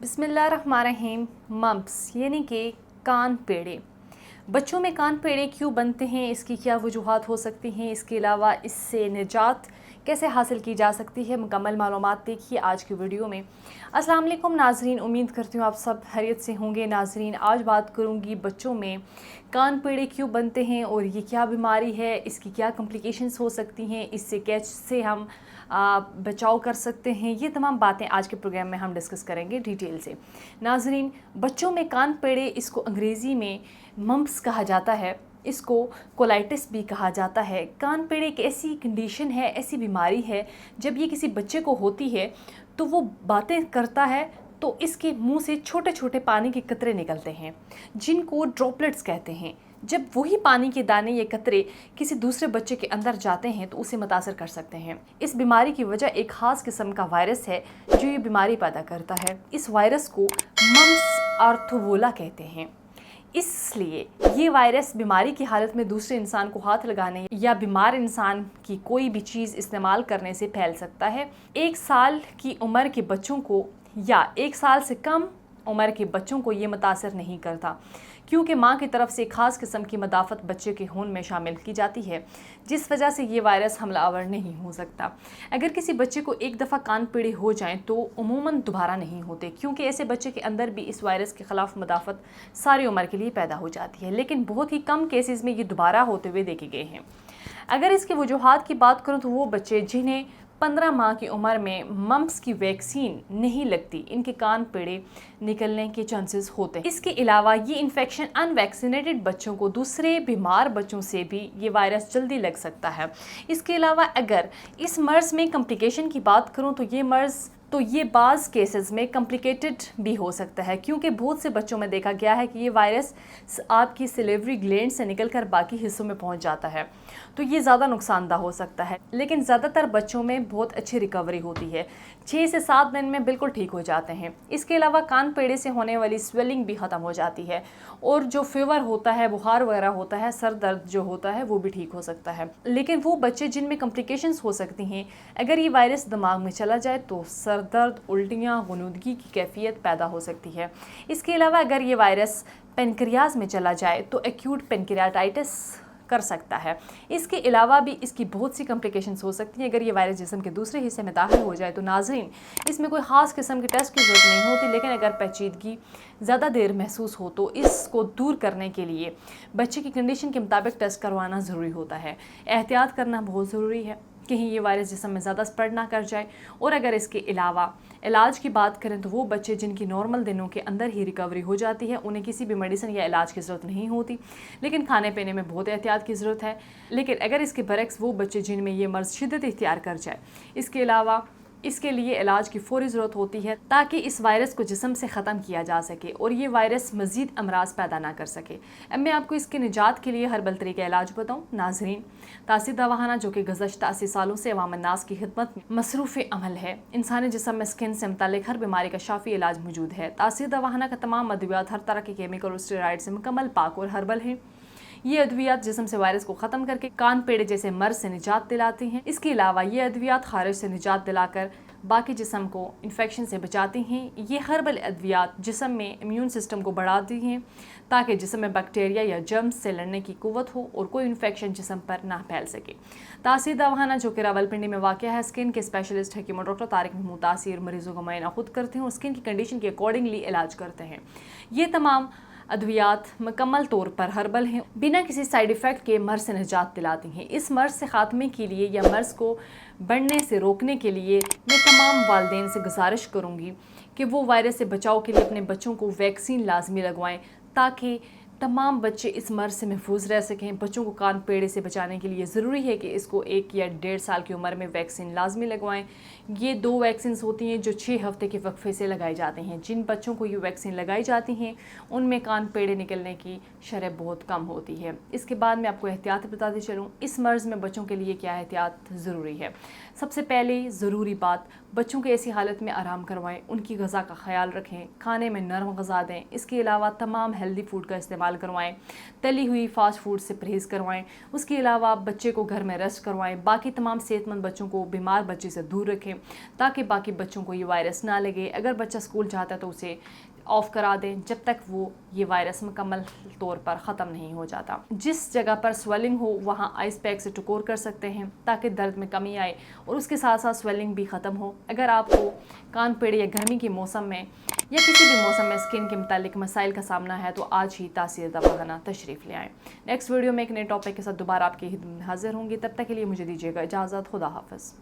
बिस्मिल्लाहिर्रहमानिर्रहीम। मम्प्स यानी कि कान पेड़े। बच्चों में कान पेड़े क्यों बनते हैं, इसकी क्या वजूहात हो सकती हैं, इसके अलावा इससे निजात कैसे हासिल की जा सकती है, मुकम्मल मालूमात देखिए आज की वीडियो में। अस्सलाम वालेकुम नाजरीन, उम्मीद करती हूँ आप सब खैरियत से होंगे। नाजरीन, आज बात करूँगी बच्चों में कान पेड़े क्यों बनते हैं और ये क्या बीमारी है, इसकी क्या कॉम्प्लिकेशंस हो सकती हैं, इससे कैसे हम बचाव कर सकते हैं। ये तमाम बातें आज के प्रोग्राम में हम डिस्कस करेंगे डिटेल से। नाजरीन, बच्चों में कान पेड़े, इसको अंग्रेज़ी में मम्प्स कहा जाता है, इसको कोलाइटिस भी कहा जाता है। कान पेड़े एक ऐसी कंडीशन है, ऐसी बीमारी है, जब ये किसी बच्चे को होती है तो वो बातें करता है तो इसके मुंह से छोटे छोटे पानी के कतरे निकलते हैं, जिनको ड्रॉपलेट्स कहते हैं। जब वही पानी के दाने या कतरे किसी दूसरे बच्चे के अंदर जाते हैं तो उसे मुतासर कर सकते हैं। इस बीमारी की वजह एक ख़ास किस्म का वायरस है जो ये बीमारी पैदा करता है। इस वायरस को मम्प्स आर्थोवोला कहते हैं। इसलिए ये वायरस बीमारी की हालत में दूसरे इंसान को हाथ लगाने या बीमार इंसान की कोई भी चीज़ इस्तेमाल करने से फैल सकता है। 1 साल की उम्र के बच्चों को या 1 साल से कम उम्र के बच्चों को ये मुतासर नहीं करता, क्योंकि माँ की तरफ से खास किस्म की मदाफ़त बच्चे के खून में शामिल की जाती है, जिस वजह से ये वायरस हमलावर नहीं हो सकता। अगर किसी बच्चे को एक दफ़ा कान पीड़े हो जाएं तो उमूमन दोबारा नहीं होते, क्योंकि ऐसे बच्चे के अंदर भी इस वायरस के ख़िलाफ़ मदाफ़त सारी उम्र के लिए पैदा हो जाती है, लेकिन बहुत ही कम केसेस में ये दोबारा होते हुए देखे गए हैं। अगर इसकी वजूहात की बात करूँ तो वो बच्चे जिन्हें 15 माह की उम्र में मम्प्स की वैक्सीन नहीं लगती, इनके कान पेड़े निकलने के चांसेस होते हैं। इसके अलावा ये इन्फेक्शन अनवैक्सीनेटेड बच्चों को दूसरे बीमार बच्चों से भी ये वायरस जल्दी लग सकता है। इसके अलावा अगर इस मर्ज़ में कॉम्प्लिकेशन की बात करूँ तो ये बाज़ केसेस में कॉम्प्लिकेटेड भी हो सकता है, क्योंकि बहुत से बच्चों में देखा गया है कि ये वायरस आपकी सिलेवरी ग्लैंड से निकलकर बाकी हिस्सों में पहुंच जाता है, तो ये ज़्यादा नुकसानदा हो सकता है। लेकिन ज़्यादातर बच्चों में बहुत अच्छी रिकवरी होती है, 6 से 7 दिन में बिल्कुल ठीक हो जाते हैं। इसके अलावा कान पेड़े से होने वाली स्वेलिंग भी ख़त्म हो जाती है, और जो फीवर होता है, बुखार वगैरह होता है, सर दर्द जो होता है वो भी ठीक हो सकता है। लेकिन वो बच्चे जिनमें कॉम्प्लिकेशंस हो सकती हैं, अगर ये वायरस दिमाग में चला जाए तो सर दर्द, उल्टियाँ, गुनूदगी की कैफियत पैदा हो सकती है। इसके अलावा अगर ये वायरस पेनक्रियाज में चला जाए तो एक्यूट पेनक्रियाटाइटिस कर सकता है। इसके अलावा भी इसकी बहुत सी कॉम्प्लिकेशंस हो सकती हैं अगर ये वायरस जिस्म के दूसरे हिस्से में दाखिल हो जाए। तो नाजरीन, इसमें कोई ख़ास किस्म के टेस्ट की ज़रूरत नहीं होती, लेकिन अगर पेचीदगी ज़्यादा देर महसूस हो तो इसको दूर करने के लिए बच्चे की कंडीशन के मुताबिक टेस्ट करवाना ज़रूरी होता है। एहतियात करना बहुत ज़रूरी है, कहीं ये वायरस जिस्म में ज़्यादा स्प्रेड ना कर जाए। और अगर इसके अलावा इलाज की बात करें तो वो बच्चे जिनकी नॉर्मल दिनों के अंदर ही रिकवरी हो जाती है, उन्हें किसी भी मेडिसिन या इलाज की ज़रूरत नहीं होती, लेकिन खाने पीने में बहुत एहतियात की ज़रूरत है। लेकिन अगर इसके बरक्स वो बच्चे जिनमें ये मर्ज़ शिद्दत इख्तियार कर जाए, इसके अलावा इसके लिए इलाज की फ़ौरी ज़रूरत होती है, ताकि इस वायरस को जिस्म से ख़त्म किया जा सके और ये वायरस मज़ीद अमराज पैदा ना कर सके। अब मैं आपको इसके निजात के लिए हर्बल तरीक़े इलाज बताऊँ। नाजरीन, तासीर दवाखाना, जो कि गुज़श्ता 80 सालों से अवाम अन्नास की खिदमत में मसरूफ़ अमल है, इंसानी जिस्म में स्किन से मुताल्लिक़ हर बीमारी का शाफ़ी इलाज मौजूद है। तासीर दवाखाना का तमाम अद्वियात हर तरह के केमिकल और स्टेरॉइड से मुकम्मल पाक और हर्बल हैं। ये अद्वियात जिस्म से वायरस को ख़त्म करके कान पेड़े जैसे मर्ज से निजात दिलाती हैं। इसके अलावा ये अद्वियात खारिज से निजात दिलाकर बाकी जिस्म को इन्फेक्शन से बचाती हैं। ये हर्बल अद्वियात जिस्म में इम्यून सिस्टम को बढ़ाती हैं, ताकि जिस्म में बैक्टीरिया या जर्म्स से लड़ने की कुव्वत हो और कोई इन्फेक्शन जिस्म पर ना फैल सके। तासीर दवाखाना, जो कि रावलपिंडी में वाक़या है, स्किन के स्पेशलिस्ट हकीम डॉक्टर तारिक महमूद तासीर मरीज़ों का मुआयना खुद करते हैं और स्किन की कंडीशन के अकॉर्डिंगली इलाज करते हैं। ये तमाम अद्वियात मुकम्मल तौर पर हर्बल हैं, बिना किसी साइड इफ़ेक्ट के मर्ज़ से निजात दिलाती हैं। इस मर्ज़ से ख़ात्मे के लिए या मर्ज़ को बढ़ने से रोकने के लिए मैं तमाम वालिदैन से गुजारिश करूँगी कि वो वायरस से बचाव के लिए अपने बच्चों को वैक्सीन लाजमी लगवाएं, ताकि तमाम बच्चे इस मर्ज़ से महफूज रह सकें। बच्चों को कान पेड़े से बचाने के लिए ज़रूरी है कि इसको 1 या 1.5 साल की उम्र में वैक्सीन लाजमी लगवाएं। ये 2 वैक्सीन होती हैं जो 6 हफ्ते के वक्फे से लगाई जाती हैं। जिन बच्चों को ये वैक्सीन लगाई जाती हैं उनमें कान पेड़े निकलने की शरह बहुत कम होती है। इसके बाद मैं आपको एहतियात बताती चलूँ, इस मर्ज़ में बच्चों के लिए क्या एहतियात ज़रूरी है। सबसे पहले ज़रूरी बात, बच्चों को ऐसी हालत में आराम करवाएं, उनकी ग़ज़ा का ख्याल रखें, खाने में नरम ग़ज़ा दें। इसके अलावा तमाम हेल्दी फूड का इस्तेमाल استعمال کروائیں، تلی ہوئی فاسٹ فوڈ سے پرہیز کروائیں، اس کے علاوہ بچے کو گھر میں ریسٹ کروائیں، باقی تمام صحت مند بچوں کو بیمار بچے سے دور رکھیں تاکہ باقی بچوں کو یہ وائرس نہ لگے۔ اگر بچہ اسکول جاتا ہے تو اسے آف کرا دیں جب تک وہ یہ وائرس مکمل طور پر ختم نہیں ہو جاتا۔ جس جگہ پر سویلنگ ہو وہاں آئس پیک سے ٹکور کر سکتے ہیں تاکہ درد میں کمی آئے اور اس کے ساتھ ساتھ سویلنگ بھی ختم ہو۔ اگر آپ کو کان پیڑے یا گرمی کے موسم میں یا کسی بھی موسم میں اسکن کے متعلق مسائل کا سامنا ہے تو آج ہی تاثیر دواخانہ تشریف لے آئیں۔ نیکسٹ ویڈیو میں ایک نئے ٹاپک کے ساتھ دوبارہ آپ کی خدمت میں حاضر ہوں گی، تب تک کے لیے مجھے دیجیے گا اجازت۔ خدا حافظ۔